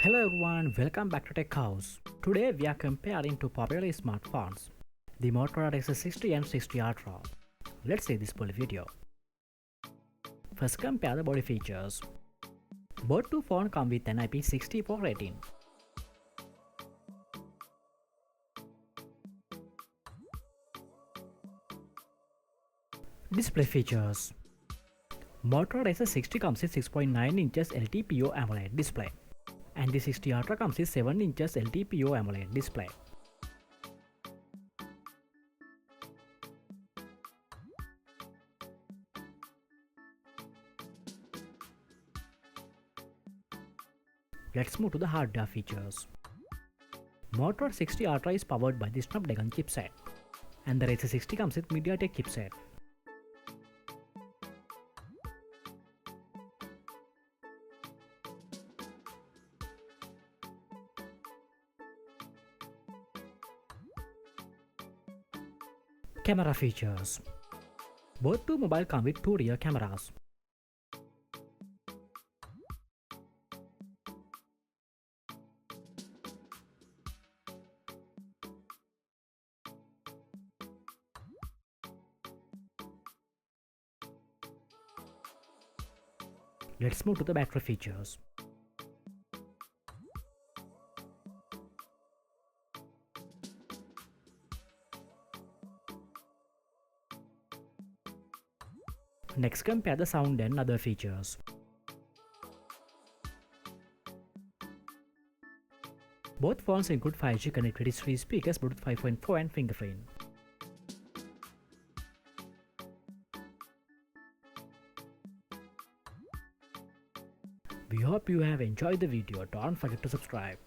Hello everyone, welcome back to Tech House. Today we are comparing two popular smartphones, the Motorola Razr 60 and 60 Ultra. Let's see this full video. First compare the body features. Both two phones come with an IP64 rating. Display features. Motorola Razr 60 comes with 6.9 inches LTPO AMOLED display, and the 60 Ultra comes with 7 inches LTPO AMOLED display. Let's move to the hardware features. Motorola 60 Ultra is powered by the Snapdragon chipset, and the Razr 60 comes with MediaTek chipset. Camera features. Both two mobile come with two rear cameras. Let's move to the battery features. Next, compare the sound and other features. Both phones include 5G connectivity, 3 speakers, Bluetooth 5.4 and fingerprint. We hope you have enjoyed the video. Don't forget to subscribe.